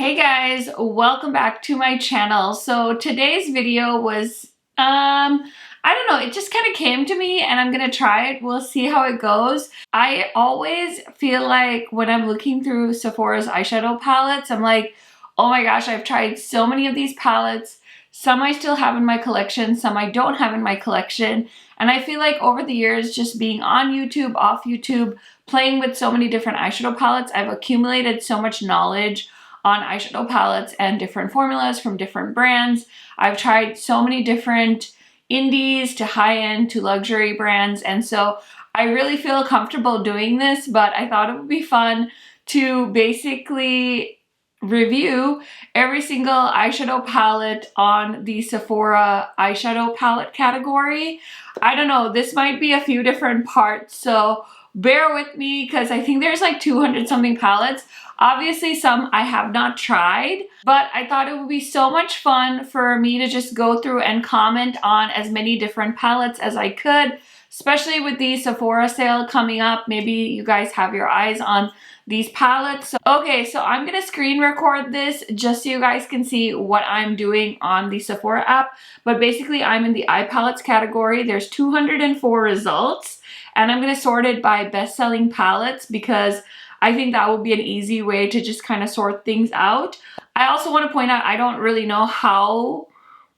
Hey guys, welcome back to my channel. So today's video was, I don't know, it just kind of came to me and I'm gonna try it. We'll see how it goes. I always feel like when I'm looking through Sephora's eyeshadow palettes, I'm like, oh my gosh, I've tried so many of these palettes. Some I still have in my collection, some I don't have in my collection. And I feel like over the years, just being on YouTube, off YouTube, playing with so many different eyeshadow palettes, I've accumulated so much knowledge on eyeshadow palettes and different formulas from different brands. I've tried so many different indies to high-end to luxury brands, and so I really feel comfortable doing this, but I thought it would be fun to basically review every single eyeshadow palette on the Sephora eyeshadow palette category. I don't know, this might be a few different parts, so bear with me because I think there's like 200 something palettes. Obviously some I have not tried, but I thought it would be so much fun for me to just go through and comment on as many different palettes as I could, especially with the Sephora sale coming up. Maybe you guys have your eyes on these palettes. Okay, so I'm gonna screen record this just so you guys can see what I'm doing on the Sephora app. But basically I'm in the eye palettes category. There's 204 results and I'm gonna sort it by best-selling palettes because I think that will be an easy way to just kind of sort things out. I also want to point out I don't really know how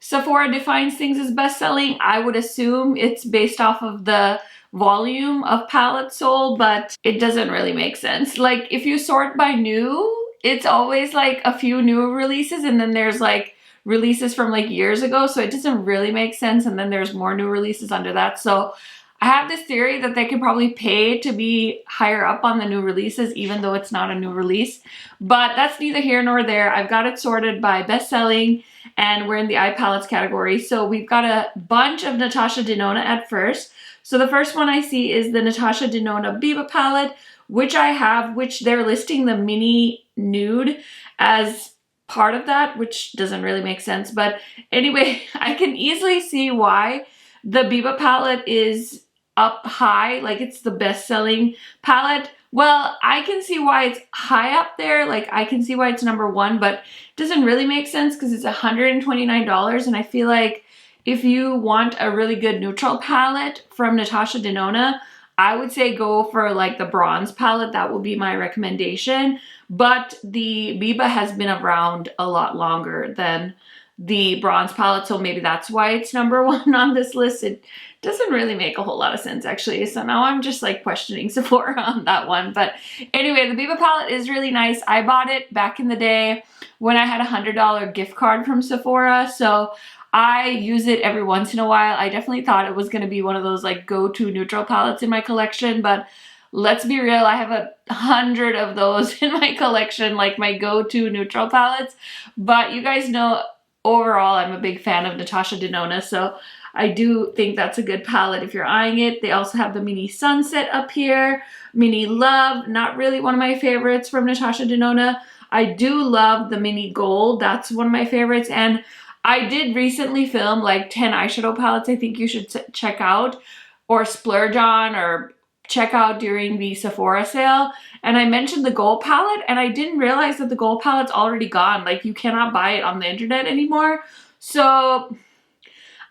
Sephora defines things as best-selling. I would assume it's based off of the volume of palettes sold, but it doesn't really make sense. Like if you sort by new, it's always like a few new releases and then there's like releases from like years ago, so it doesn't really make sense, and then there's more new releases under that. So I have this theory that they can probably pay to be higher up on the new releases even though it's not a new release, but that's neither here nor there. I've got it sorted by best-selling and we're in the eye palettes category. So we've got a bunch of Natasha Denona at first. So the first one I see is the Natasha Denona Biba palette, which I have, which they're listing the mini nude as part of that, which doesn't really make sense. But anyway, I can easily see why the Biba palette is up high, like it's the best-selling palette. Well, I can see why it's high up there, like I can see why it's number one, but it doesn't really make sense because it's $129, and I feel like if you want a really good neutral palette from Natasha Denona, I would say go for like the bronze palette. That would be my recommendation, but the Biba has been around a lot longer than the bronze palette, so maybe that's why it's number one on this list. It doesn't really make a whole lot of sense actually, so now I'm just like questioning Sephora on that one. But anyway, the Biba palette is really nice. I bought it back in the day when I had a $100 gift card from Sephora, so I use it every once in a while. I definitely thought it was going to be one of those like go-to neutral palettes in my collection, but let's be real, I have 100 of those in my collection, like my go-to neutral palettes. But you guys know overall, I'm a big fan of Natasha Denona, so I do think that's a good palette if you're eyeing it. They also have the Mini Sunset up here, Mini Love, not really one of my favorites from Natasha Denona. I do love the Mini Gold, that's one of my favorites, and I did recently film like 10 eyeshadow palettes I think you should check out or splurge on or check out during the Sephora sale. And I mentioned the gold palette and I didn't realize that the gold palette's already gone. Like you cannot buy it on the internet anymore. So,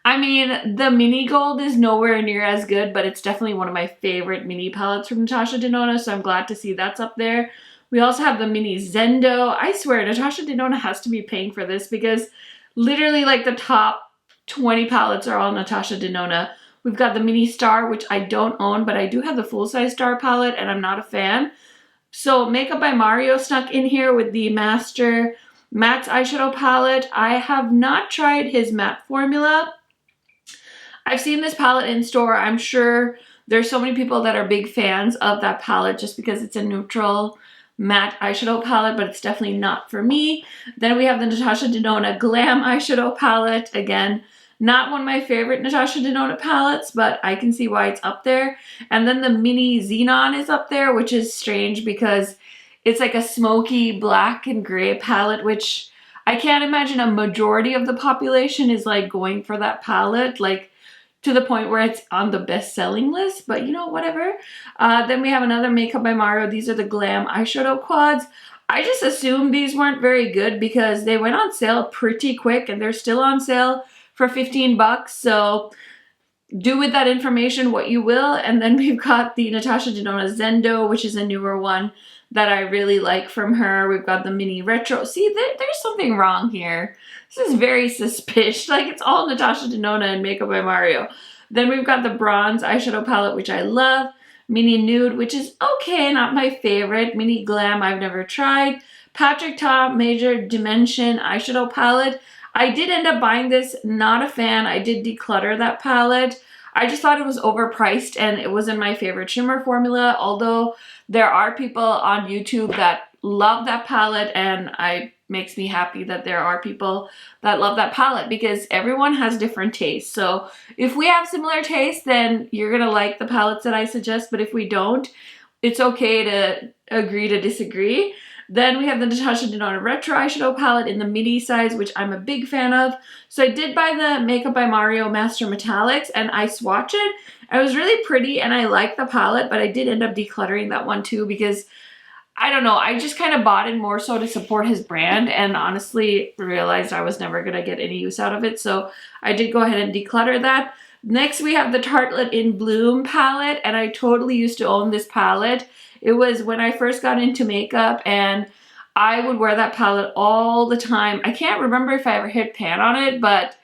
I mean, the mini gold is nowhere near as good, but it's definitely one of my favorite mini palettes from Natasha Denona. So I'm glad to see that's up there. We also have the mini Zendo. I swear Natasha Denona has to be paying for this because literally like the top 20 palettes are all Natasha Denona. We've got the Mini Star, which I don't own, but I do have the full-size Star palette, and I'm not a fan. So Makeup by Mario snuck in here with the Master Matte Eyeshadow Palette. I have not tried his matte formula. I've seen this palette in store. I'm sure there's so many people that are big fans of that palette just because it's a neutral matte eyeshadow palette, but it's definitely not for me. Then we have the Natasha Denona Glam Eyeshadow Palette. Again, not one of my favorite Natasha Denona palettes, but I can see why it's up there. And then the Mini Xenon is up there, which is strange because it's like a smoky black and gray palette, which I can't imagine a majority of the population is like going for that palette, like to the point where it's on the best-selling list, but you know, whatever. Then we have another Makeup by Mario. These are the Glam Eyeshadow Quads. I just assumed these weren't very good because they went on sale pretty quick and they're still on sale for 15 bucks. So do with that information what you will. And then we've got the Natasha Denona Zendo, which is a newer one that I really like from her. We've got the mini retro. See, there's something wrong here. This is very suspicious. Like, it's all Natasha Denona and Makeup by Mario. Then we've got the bronze eyeshadow palette, which I love. Mini nude, which is okay, not my favorite. Mini glam, I've never tried. Patrick Ta Major Dimension eyeshadow palette. I did end up buying this, not a fan. I did declutter that palette. I just thought it was overpriced and it wasn't my favorite shimmer formula, although there are people on YouTube that love that palette, and it makes me happy that there are people that love that palette because everyone has different tastes. So if we have similar tastes, then you're gonna like the palettes that I suggest, but if we don't, it's okay to agree to disagree. Then we have the Natasha Denona Retro Eyeshadow Palette in the midi size, which I'm a big fan of. So I did buy the Makeup by Mario Master Metallics and I swatched it. It was really pretty and I like the palette, but I did end up decluttering that one too because, I don't know, I just kind of bought it more so to support his brand and honestly realized I was never going to get any use out of it. So I did go ahead and declutter that. Next we have the Tartelette in Bloom palette, and I totally used to own this palette. It was when I first got into makeup and I would wear that palette all the time. I can't remember if I ever hit pan on it, but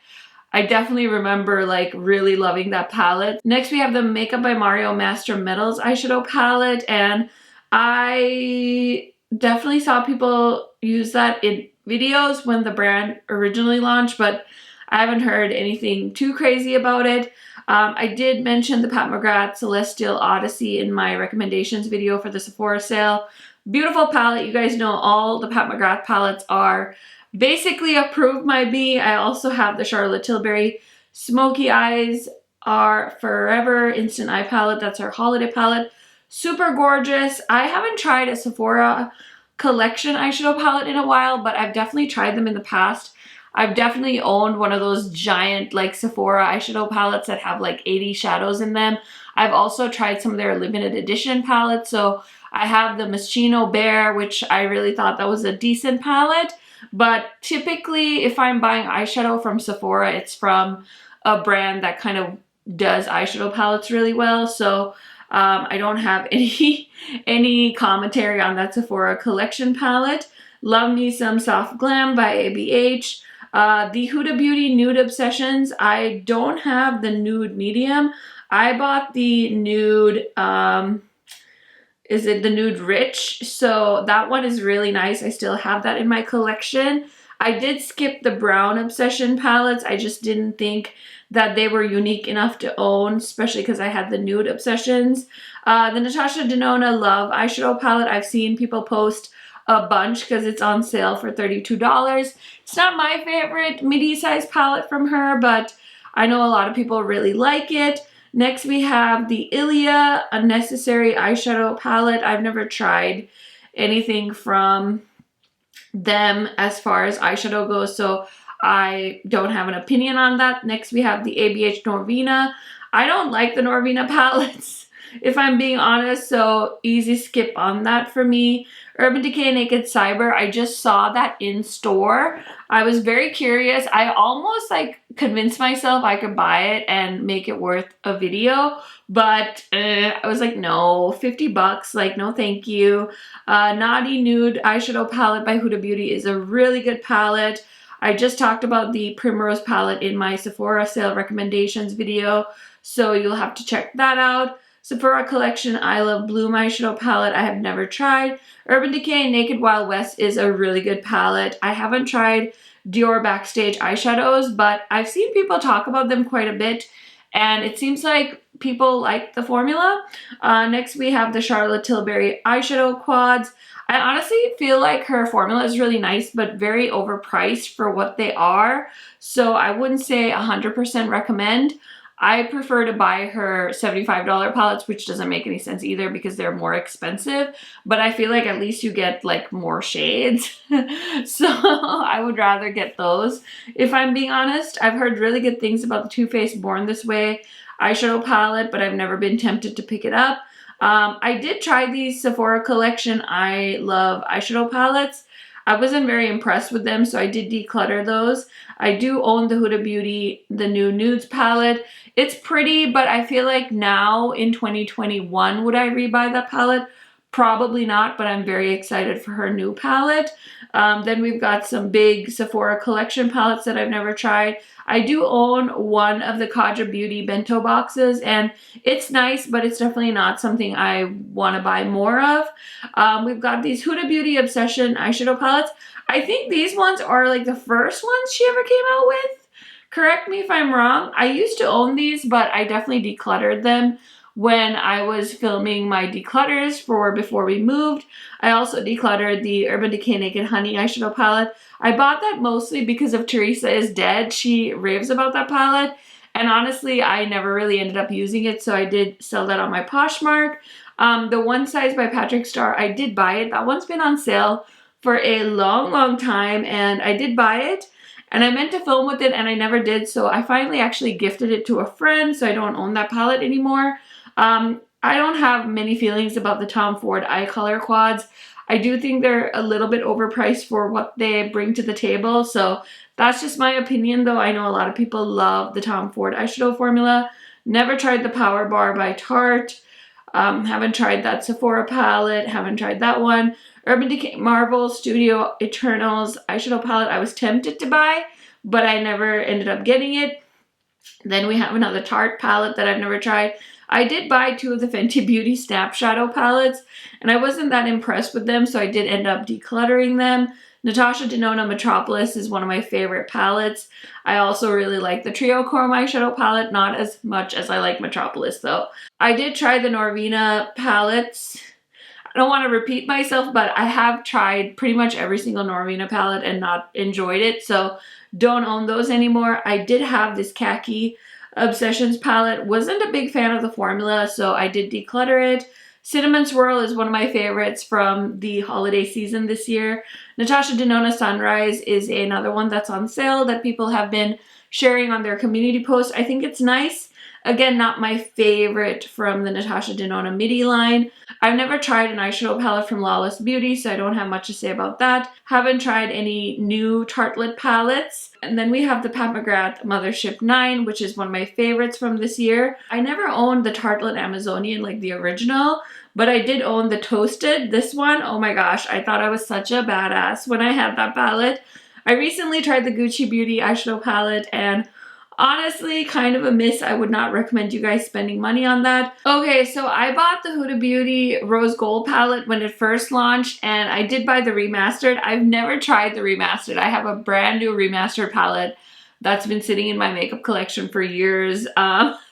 I definitely remember like really loving that palette. Next we have the Makeup by Mario Master Metals eyeshadow palette, and I definitely saw people use that in videos when the brand originally launched, but I haven't heard anything too crazy about it. I did mention the Pat McGrath Celestial Odyssey in my recommendations video for the Sephora sale. Beautiful palette. You guys know all the Pat McGrath palettes are basically approved by me. I also have the Charlotte Tilbury Smoky Eyes Are Forever Instant Eye palette. That's our holiday palette. Super gorgeous. I haven't tried a Sephora collection eyeshadow palette in a while, but I've definitely tried them in the past. I've definitely owned one of those giant like Sephora eyeshadow palettes that have like 80 shadows in them. I've also tried some of their limited edition palettes. So I have the Moschino Bear, which I really thought that was a decent palette. But typically if I'm buying eyeshadow from Sephora, it's from a brand that kind of does eyeshadow palettes really well. So I don't have any commentary on that Sephora collection palette. Love me some Soft Glam by ABH. The Huda Beauty Nude Obsessions. I don't have the nude medium. I bought the nude, is it the nude rich? So that one is really nice. I still have that in my collection. I did skip the brown obsession palettes. I just didn't think that they were unique enough to own, especially because I had the nude obsessions. The Natasha Denona Love eyeshadow palette. I've seen people post a bunch because it's on sale for $32. It's not my favorite midi size palette from her, but I know a lot of people really like it. Next we have the Ilia Unnecessary eyeshadow palette. I've never tried anything from them as far as eyeshadow goes, so I don't have an opinion on that. Next we have the ABH Norvina. I don't like the Norvina palettes, if I'm being honest, so easy skip on that for me. Urban Decay Naked Cyber, I just saw that in store. I was very curious. I almost like convinced myself I could buy it and make it worth a video, but I was like, no, 50 bucks, like no thank you. Naughty Nude eyeshadow palette by Huda Beauty is a really good palette. I just talked about the Primrose palette in my Sephora sale recommendations video, so you'll have to check that out. Sephora Collection I Love Bloom eyeshadow palette I have never tried. Urban Decay Naked Wild West is a really good palette. I haven't tried Dior Backstage eyeshadows, but I've seen people talk about them quite a bit, and it seems like people like the formula. Next we have the Charlotte Tilbury eyeshadow quads. I honestly feel like her formula is really nice, but very overpriced for what they are, so I wouldn't say 100% recommend. I prefer to buy her $75 palettes, which doesn't make any sense either because they're more expensive, but I feel like at least you get like more shades. So I would rather get those. If I'm being honest, I've heard really good things about the Too Faced Born This Way eyeshadow palette, but I've never been tempted to pick it up. I did try the Sephora collection I Love eyeshadow palettes. I wasn't very impressed with them, so I did declutter those. I do own the Huda Beauty, the new Nudes palette. It's pretty, but I feel like now in 2021, would I rebuy that palette? Probably not, but I'm very excited for her new palette. Then we've got some big Sephora collection palettes that I've never tried. I do own one of the KHMAKEUP Beauty bento boxes, and it's nice, but it's definitely not something I want to buy more of. We've got these Huda Beauty Obsession eyeshadow palettes. I think these ones are like the first ones she ever came out with. Correct me if I'm wrong. I used to own these, but I definitely decluttered them when I was filming my declutters for before we moved. I also decluttered the Urban Decay Naked Honey eyeshadow palette. I bought that mostly because of Teresa is Dead. She raves about that palette, and honestly, I never really ended up using it, so I did sell that on my Poshmark. The One Size by Patrick Starr, I did buy it. That one's been on sale for a long time, and I did buy it. And I meant to film with it, and I never did, so I finally actually gifted it to a friend, so I don't own that palette anymore. I don't have many feelings about the Tom Ford eye color quads. I do think they're a little bit overpriced for what they bring to the table, so that's just my opinion, though. I know a lot of people love the Tom Ford eyeshadow formula. Never tried the Power Bar by Tarte. Haven't tried that Sephora palette. Haven't tried that one. Urban Decay Marvel Studio Eternals eyeshadow palette I was tempted to buy, but I never ended up getting it. Then we have another Tarte palette that I've never tried. I did buy two of the Fenty Beauty Snap Shadow palettes, and I wasn't that impressed with them, so I did end up decluttering them. Natasha Denona Metropolis is one of my favorite palettes. I also really like the Trio Chrome eyeshadow palette, not as much as I like Metropolis though. I did try the Norvina palettes. I don't want to repeat myself, but I have tried pretty much every single Norvina palette and not enjoyed it, so don't own those anymore. I did have this Khaki Obsessions palette. Wasn't a big fan of the formula, so I did declutter it. Cinnamon Swirl is one of my favorites from the holiday season this year. Natasha Denona Sunrise is another one that's on sale that people have been sharing on their community posts. I think it's nice. Again, not my favorite from the Natasha Denona midi line. I've never tried an eyeshadow palette from Lawless Beauty, so I don't have much to say about that. Haven't tried any new Tartelette palettes. And then we have the Pat McGrath Mothership 9, which is one of my favorites from this year. I never owned the Tartelette Amazonian, like the original, but I did own the Toasted, this one. Oh my gosh, I thought I was such a badass when I had that palette. I recently tried the Gucci Beauty eyeshadow palette, and honestly, kind of a miss. I would not recommend you guys spending money on that. Okay, so I bought the Huda Beauty Rose Gold palette when it first launched, and I did buy the remastered. I've never tried the remastered. I have a brand new remastered palette that's been sitting in my makeup collection for years.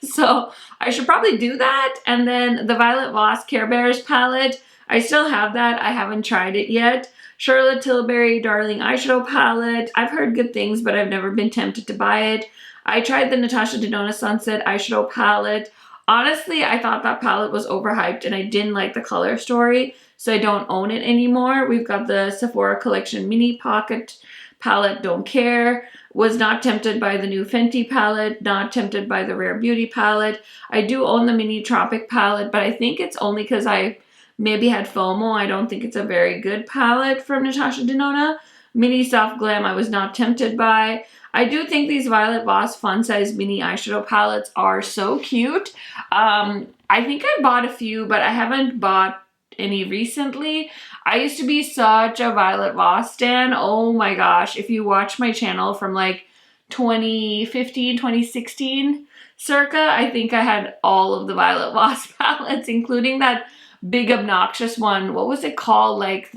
So I should probably do that. And then the Violet Voss Care Bears palette, I still have that. I haven't tried it yet. Charlotte Tilbury Darling eyeshadow palette. I've heard good things, but I've never been tempted to buy it. I tried the Natasha Denona Sunset eyeshadow palette. Honestly, I thought that palette was overhyped and I didn't like the color story, so I don't own it anymore. We've got the Sephora Collection Mini Pocket palette, don't care. Was not tempted by the new Fenty palette, not tempted by the Rare Beauty palette. I do own the Mini Tropic palette, but I think it's only because I maybe had FOMO. I don't think it's a very good palette from Natasha Denona. Mini Soft Glam I was not tempted by. I do think these Violet Voss Fun Size Mini Eyeshadow Palettes are so cute. I think I bought a few, but I haven't bought any recently. I used to be such a Violet Voss stan. Oh my gosh. If you watch my channel from like 2015, 2016 circa, I think I had all of the Violet Voss palettes, including that big obnoxious one. What was it called? Like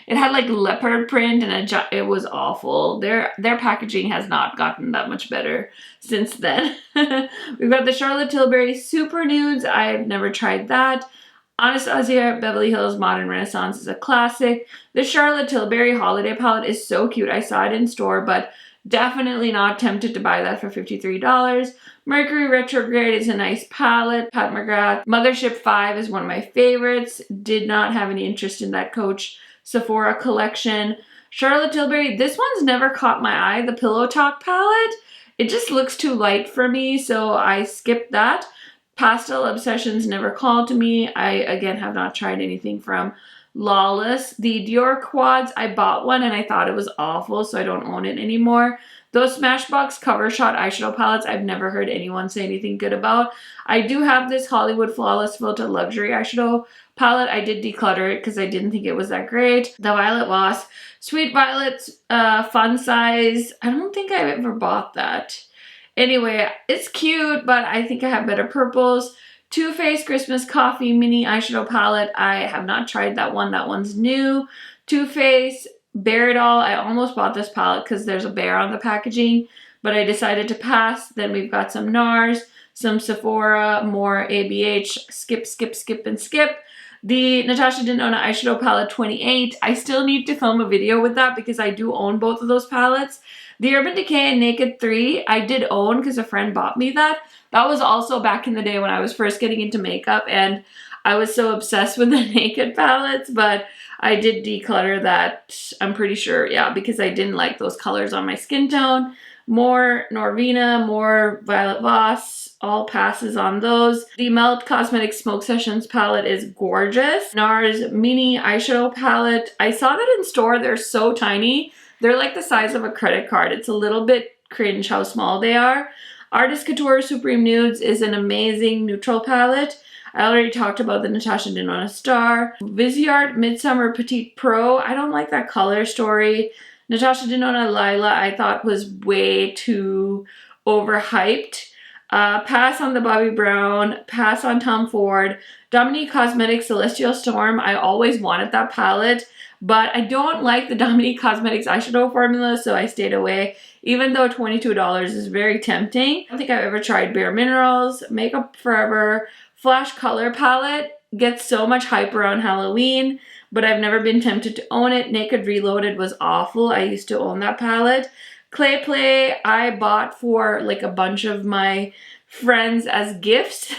it had like leopard print and it was awful. Their packaging has not gotten that much better since then. We've got the Charlotte Tilbury Super Nudes. I've never tried that. Anastasia Beverly Hills Modern Renaissance is a classic. The Charlotte Tilbury Holiday Palette is so cute. I saw it in store, but definitely not tempted to buy that for $53. Mercury Retrograde is a nice palette. Pat McGrath Mothership 5 is one of my favorites. Did not have any interest in that Coach Sephora collection. Charlotte Tilbury, this one's never caught my eye. The Pillow Talk palette, it just looks too light for me, so I skipped that. Pastel Obsessions never called to me. I, again, have not tried anything from Lawless. The Dior Quads, I bought one and I thought it was awful, so I don't own it anymore. Those Smashbox Cover Shot eyeshadow palettes, I've never heard anyone say anything good about. I do have this Hollywood Flawless Filter Luxury eyeshadow palette. I did declutter it because I didn't think it was that great. The Violet Voss Sweet Violet Fun Size. I don't think I've ever bought that. Anyway, it's cute, but I think I have better purples. Too Faced Christmas Coffee Mini Eyeshadow Palette. I have not tried that one. That one's new. Too Faced Bear Doll. I almost bought this palette because there's a bear on the packaging, but I decided to pass. Then we've got some NARS, some Sephora, more ABH, skip, skip, skip, and skip. The Natasha Denona Eyeshadow Palette 28. I still need to film a video with that because I do own both of those palettes. The Urban Decay and Naked 3, I did own because a friend bought me that. That was also back in the day when I was first getting into makeup and I was so obsessed with the Naked palettes, but I did declutter that, I'm pretty sure, yeah, because I didn't like those colors on my skin tone. More Norvina, more Violet Voss, all passes on those. The Melt Cosmetics Smoke Sessions palette is gorgeous. NARS Mini Eyeshadow Palette. I saw that in store. They're so tiny. They're like the size of a credit card. It's a little bit cringe how small they are. Artist Couture Supreme Nudes is an amazing neutral palette. I already talked about the Natasha Denona Star. Viseart Midsummer Petite Pro. I don't like that color story. Natasha Denona Lila I thought was way too overhyped. Pass on the Bobbi Brown. Pass on Tom Ford. Dominique Cosmetics Celestial Storm. I always wanted that palette, but I don't like the Dominique Cosmetics eyeshadow formula, so I stayed away, even though $22 is very tempting. I don't think I've ever tried Bare Minerals. Makeup Forever Flash Color Palette gets so much hype around Halloween, but I've never been tempted to own it. Naked Reloaded was awful. I used to own that palette. Clay Play, I bought for like a bunch of my friends as gifts.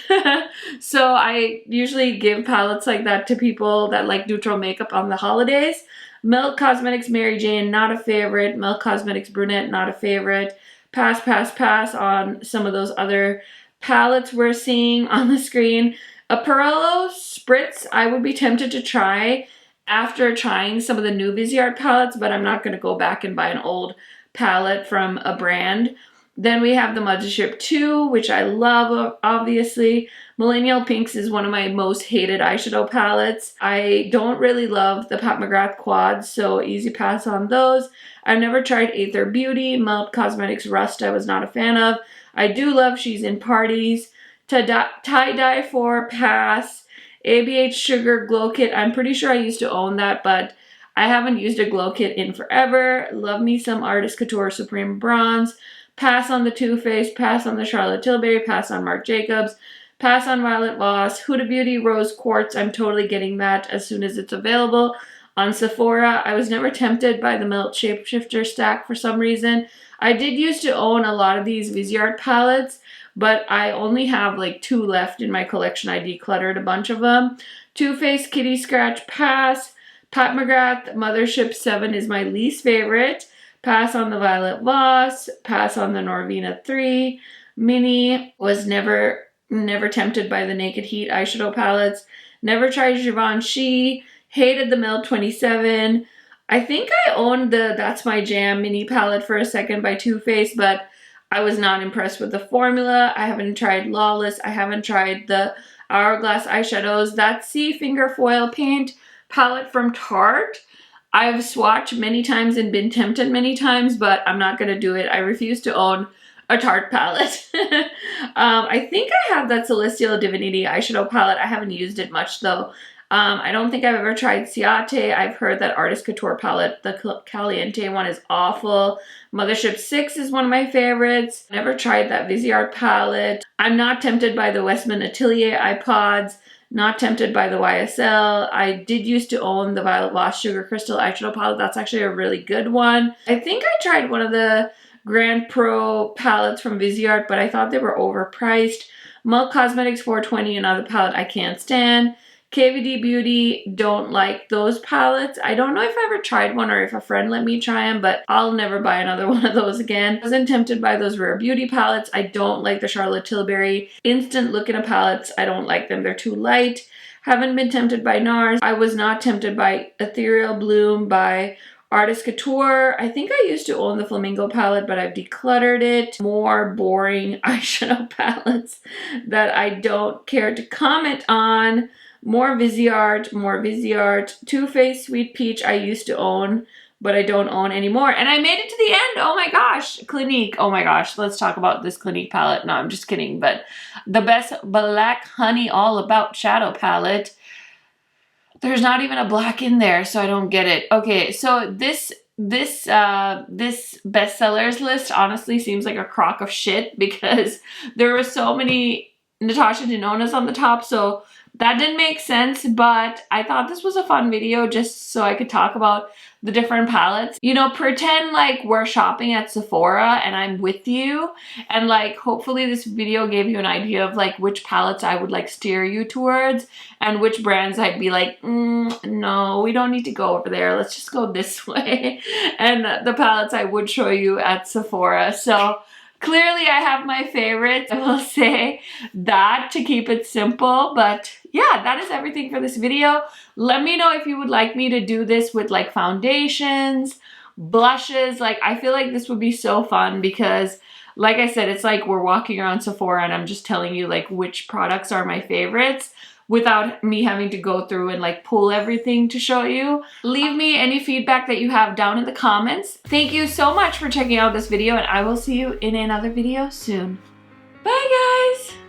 So I usually give palettes like that to people that like neutral makeup on the holidays. Milk Cosmetics Mary Jane, not a favorite. Milk Cosmetics Brunette, not a favorite. Pass, pass, pass on some of those other palettes we're seeing on the screen. A Perello Spritz, I would be tempted to try after trying some of the new Viseart palettes, but I'm not going to go back and buy an old palette from a brand. Then we have the Mothership 2, which I love, obviously. Millennial Pinks is one of my most hated eyeshadow palettes. I don't really love the Pat McGrath quads, so easy pass on those. I've never tried Aether Beauty. Melt Cosmetics Rust I was not a fan of. I do love She's in Parties. Tie-Dye 4, pass. ABH Sugar Glow Kit. I'm pretty sure I used to own that, but I haven't used a glow kit in forever. Love me some Artist Couture Supreme Bronze. Pass on the Too Faced. Pass on the Charlotte Tilbury. Pass on Marc Jacobs. Pass on Violet Voss. Huda Beauty Rose Quartz. I'm totally getting that as soon as it's available. On Sephora, I was never tempted by the Melt Shapeshifter stack for some reason. I did used to own a lot of these Viseart palettes, but I only have like 2 left in my collection. I decluttered a bunch of them. Too Faced Kitty Scratch, pass. Pat McGrath Mothership 7 is my least favorite. Pass on the Violet Voss. Pass on the Norvina 3. Mini was never tempted by the Naked Heat eyeshadow palettes. Never tried Givenchy. Hated the Melt 27. I think I owned the That's My Jam mini palette for a second by Too Faced, but I was not impressed with the formula. I haven't tried Lawless. I haven't tried the Hourglass eyeshadows. That Sea Finger Foil Paint palette from Tarte, I've swatched many times and been tempted many times, but I'm not going to do it. I refuse to own a Tarte palette. I think I have that Celestial Divinity eyeshadow palette. I haven't used it much though. I don't think I've ever tried Ciate. I've heard that Artist Couture palette, the Caliente one, is awful. Mothership 6 is one of my favorites. Never tried that Viseart palette. I'm not tempted by the Westman Atelier iPods. Not tempted by the YSL. I did used to own the Violet Voss Sugar Crystal eyeshadow palette. That's actually a really good one. I think I tried one of the Grand Pro palettes from Viseart, but I thought they were overpriced. Milk Cosmetics 420, another palette I can't stand. KVD Beauty, don't like those palettes. I don't know if I ever tried one or if a friend let me try them, but I'll never buy another one of those again. I wasn't tempted by those Rare Beauty palettes. I don't like the Charlotte Tilbury Instant Look in a palettes. I don't like them. They're too light. Haven't been tempted by NARS. I was not tempted by Ethereal Bloom by Artist Couture. I think I used to own the Flamingo palette, but I've decluttered it. More boring eyeshadow palettes that I don't care to comment on. More Viseart. Too Faced Sweet Peach I used to own, but I don't own anymore. And I made it to the end. Oh my gosh. Clinique. Oh my gosh. Let's talk about this Clinique palette. No, I'm just kidding. But the best Black Honey All About Shadow palette. There's not even a black in there, so I don't get it. Okay, so this bestsellers list honestly seems like a crock of shit because there were so many Natasha Denonas on the top, so that didn't make sense, but I thought this was a fun video just so I could talk about the different palettes. You know, pretend like we're shopping at Sephora and I'm with you, and like hopefully this video gave you an idea of like which palettes I would like steer you towards and which brands I'd be like, no, we don't need to go over there. Let's just go this way. And the palettes I would show you at Sephora. So clearly I have my favorites. I will say that to keep it simple, but yeah, that is everything for this video. Let me know if you would like me to do this with like foundations, blushes. Like I feel like this would be so fun because like I said, it's like we're walking around Sephora and I'm just telling you like which products are my favorites without me having to go through and like pull everything to show you. Leave me any feedback that you have down in the comments. Thank you so much for checking out this video and I will see you in another video soon. Bye guys!